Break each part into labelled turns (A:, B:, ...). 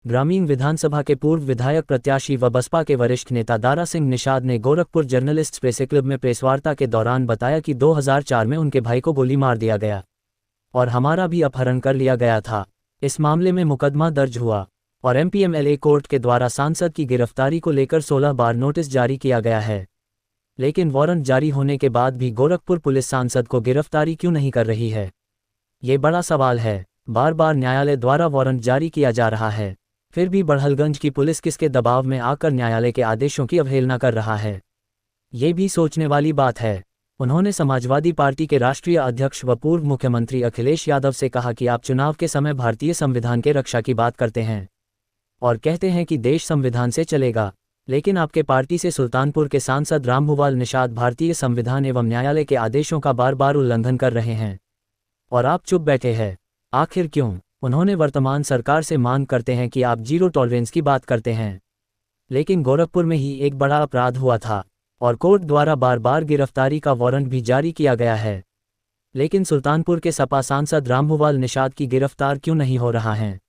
A: ग्रामीण विधानसभा के पूर्व विधायक प्रत्याशी व बसपा के वरिष्ठ नेता दारा सिंह निषाद ने गोरखपुर जर्नलिस्ट्स प्रेस क्लब में प्रेसवार्ता के दौरान बताया कि 2004 में उनके भाई को गोली मार दिया गया और हमारा भी अपहरण कर लिया गया था। इस मामले में मुकदमा दर्ज हुआ और एमपीएमएलए कोर्ट के द्वारा सांसद की गिरफ्तारी को लेकर 16 बार नोटिस जारी किया गया है, लेकिन वारंट जारी होने के बाद भी गोरखपुर पुलिस सांसद को गिरफ्तारी क्यों नहीं कर रही है, ये बड़ा सवाल है। बार बार न्यायालय द्वारा वारंट जारी किया जा रहा है, फिर भी बड़हलगंज की पुलिस किसके दबाव में आकर न्यायालय के आदेशों की अवहेलना कर रहा है, ये भी सोचने वाली बात है। उन्होंने समाजवादी पार्टी के राष्ट्रीय अध्यक्ष व पूर्व मुख्यमंत्री अखिलेश यादव से कहा कि आप चुनाव के समय भारतीय संविधान के रक्षा की बात करते हैं और कहते हैं कि देश संविधान से चलेगा, लेकिन आपके पार्टी से सुल्तानपुर के सांसद रामभुवाल निषाद भारतीय संविधान एवं न्यायालय के आदेशों का बार बार उल्लंघन कर रहे हैं और आप चुप बैठे हैं। आखिर क्यों? उन्होंने वर्तमान सरकार से मांग करते हैं कि आप जीरो टॉलरेंस की बात करते हैं, लेकिन गोरखपुर में ही एक बड़ा अपराध हुआ था और कोर्ट द्वारा बार बार गिरफ्तारी का वारंट भी जारी किया गया है, लेकिन सुल्तानपुर के सपा सांसद रामभुवाल निषाद की गिरफ्तार क्यों नहीं हो रहा है,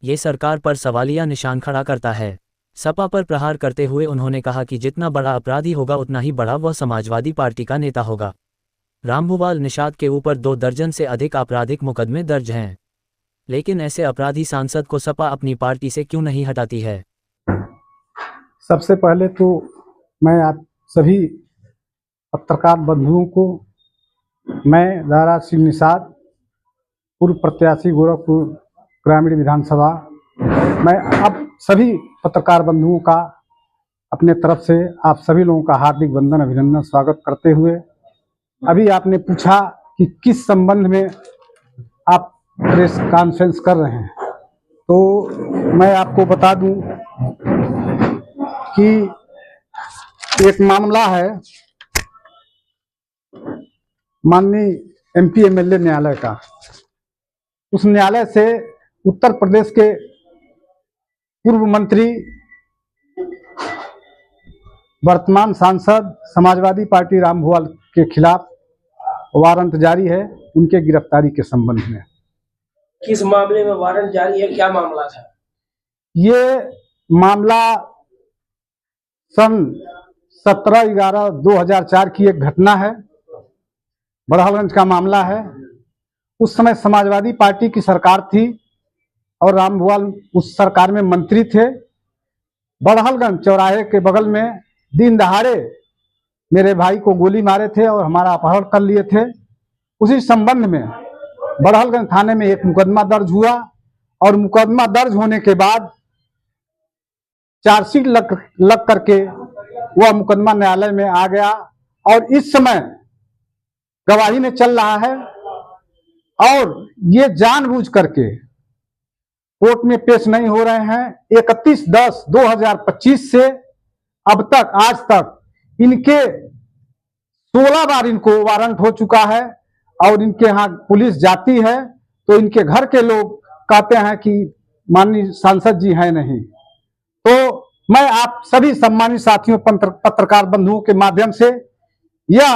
A: ये सरकार पर सवालिया निशान खड़ा करता है। सपा पर प्रहार करते हुए उन्होंने कहा कि जितना बड़ा अपराधी होगा उतना ही बड़ा वह समाजवादी पार्टी का नेता होगा। रामभुवाल निषाद के ऊपर 2 दर्जन से अधिक आपराधिक मुकदमे दर्ज हैं, लेकिन ऐसे अपराधी सांसद को सपा अपनी पार्टी से क्यों नहीं हटाती है?
B: सबसे पहले तो मैं आप सभी पत्रकार बंधुओं को, मैं दारा सिंह निषाद, पूर्व प्रत्याशी गोरखपुर ग्रामीण विधानसभा, मैं अब सभी पत्रकार बंधुओं का अपने तरफ से आप सभी लोगों का हार्दिक वंदन, अभिनंदन, स्वागत करते हुए, अभी आपने पूछा कि किस संबंध में आप प्रेस कॉन्फ्रेंस कर रहे हैं, तो मैं आपको बता दूं कि एक मामला है माननीय एमपीएमएलए न्यायालय का। उस न्यायालय से उत्तर प्रदेश के पूर्व मंत्री, वर्तमान सांसद समाजवादी पार्टी रामभुवाल के खिलाफ वारंट जारी है उनके गिरफ्तारी के संबंध में।
C: किस मामले में वारंट जारी है, क्या मामला था?
B: ये मामला सन 17/11/2004 की एक घटना है, बड़हलगंज का मामला है। उस समय समाजवादी पार्टी की सरकार थी और रामभुवाल उस सरकार में मंत्री थे। बड़हलगंज चौराहे के बगल में दिन दहाड़े मेरे भाई को गोली मारे थे और हमारा अपहरण कर लिए थे। उसी संबंध में बड़हलगंज थाने में एक मुकदमा दर्ज हुआ और मुकदमा दर्ज होने के बाद चार्जशीट लग करके वह मुकदमा न्यायालय में आ गया और इस समय गवाही में चल रहा है और ये जानबूझ करके कोर्ट में पेश नहीं हो रहे हैं। 31/10/2025 से अब तक, आज तक इनके 16 बार इनको वारंट हो चुका है और इनके यहाँ पुलिस जाती है तो इनके घर के लोग कहते हैं कि माननीय सांसद जी हैं नहीं। तो मैं आप सभी सम्मानित साथियों, पत्रकार बंधुओं के माध्यम से यह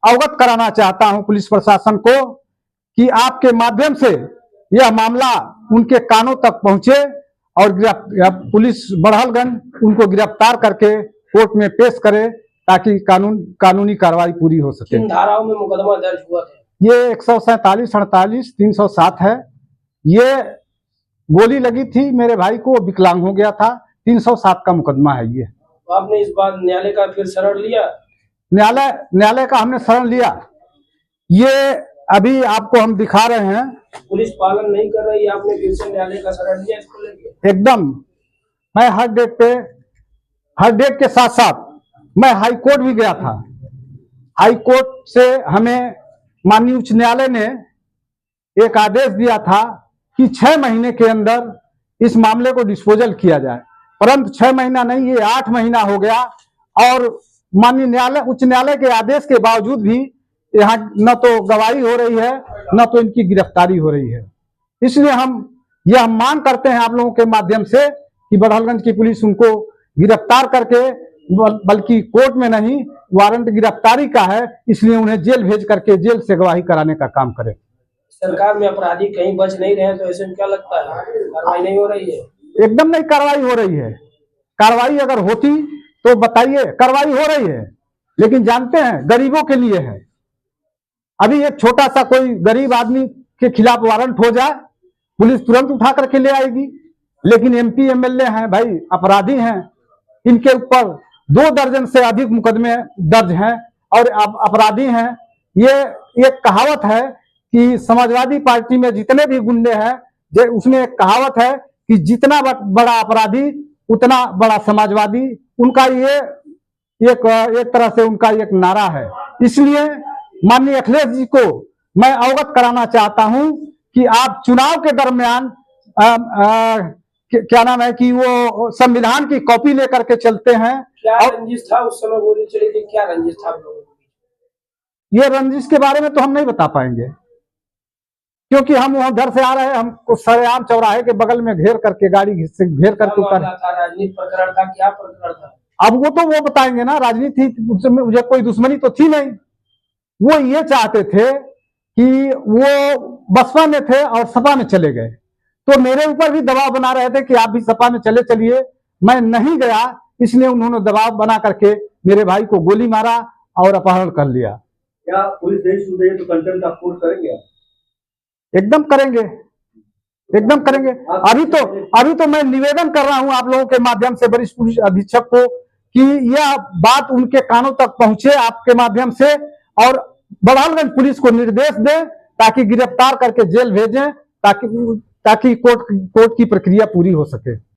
B: अवगत कराना चाहता हूं पुलिस प्रशासन को कि आपके माध्यम से यह मामला उनके कानों तक पहुंचे और पुलिस बड़हलगंज उनको गिरफ्तार करके कोर्ट में पेश करे ताकि कानूनी कार्रवाई पूरी हो सके।
C: किन धाराओं में मुकदमा दर्ज हुआ था?
B: ये 147, 48, 307 है। ये गोली लगी थी मेरे भाई को, विकलांग हो गया था, 307 का मुकदमा है ये।
C: तो आपने इस बार न्यायालय का फिर शरण लिया?
B: न्यायालय का हमने शरण लिया। ये अभी आपको हम दिखा रहे हैं।
C: पुलिस पालन नहीं कर रही, आपने फिर से न्यायालय का शरण लिया इसको लेके?
B: एकदम। मैं हर डेट के साथ साथ मैं हाई कोर्ट भी गया था। हाई कोर्ट से हमें माननीय उच्च न्यायालय ने एक आदेश दिया था कि 6 महीने के अंदर इस मामले को डिस्पोजल किया जाए, परंतु 6 महीना नहीं, ये 8 महीना हो गया और माननीय उच्च न्यायालय के आदेश के बावजूद भी यहाँ न तो गवाही हो रही है न तो इनकी गिरफ्तारी हो रही है। इसलिए हम यह मांग करते हैं आप लोगों के माध्यम से कि बड़हलगंज की पुलिस उनको गिरफ्तार करके, बल्कि कोर्ट में नहीं, वारंट गिरफ्तारी का है, इसलिए उन्हें जेल भेज करके जेल से गवाही कराने का काम करे।
C: सरकार में अपराधी कहीं बच नहीं रहे, तो ऐसे में क्या लगता है कार्रवाई नहीं हो रही है?
B: एकदम नहीं कार्रवाई हो रही है। कार्रवाई अगर होती तो बताइए, कार्रवाई हो रही है, लेकिन जानते हैं गरीबों के लिए है। अभी एक छोटा सा कोई गरीब आदमी के खिलाफ वारंट हो जाए, पुलिस तुरंत उठा करके ले आएगी। लेकिन एमपी एमएलए हैं भाई, अपराधी हैं, इनके ऊपर 2 दर्जन से अधिक मुकदमे दर्ज हैं और अपराधी हैं। ये एक कहावत है कि समाजवादी पार्टी में जितने भी गुंडे हैं, उसमें एक कहावत है कि जितना बड़ा अपराधी उतना बड़ा समाजवादी। उनका ये एक तरह से उनका एक नारा है। इसलिए माननीय अखिलेश जी को मैं अवगत कराना चाहता हूं कि आप चुनाव के दरमियान क्या नाम है कि वो संविधान की कॉपी लेकर के चलते हैं।
C: क्या रंजिश था उस समय गोली चली थी? क्या रंजिश था आप लोगों को?
B: ये रंजिश के बारे में तो हम नहीं बता पाएंगे, क्योंकि हम वहां घर से आ रहे हैं, हमको सरेआम चौराहे के बगल में घेर करके गाड़ी से घेर करके उतर।
C: राजनीति प्रकरण था, क्या प्रकरण था?
B: अब वो तो वो बताएंगे ना। राजनीति मुझे कोई दुश्मनी तो थी नहीं। वो ये चाहते थे कि वो बसपा में थे और सपा में चले गए, तो मेरे ऊपर भी दबाव बना रहे थे कि आप भी सपा में चलिए। मैं नहीं गया, इसलिए उन्होंने दबाव बना करके मेरे भाई को गोली मारा और अपहरण कर लिया।
D: क्या पुलिस नहीं सुन रही है तो कंटेम्प्ट ऑफ कोर्ट करेंगे?
B: एकदम करेंगे, एकदम करेंगे। अभी तो मैं निवेदन कर रहा हूं आप लोगों के माध्यम से वरिष्ठ पुलिस अधीक्षक को कि यह बात उनके कानों तक पहुंचे आपके माध्यम से, और बड़हलगंज पुलिस को निर्देश दें ताकि गिरफ्तार करके जेल भेजें, ताकि कोर्ट की प्रक्रिया पूरी हो सके।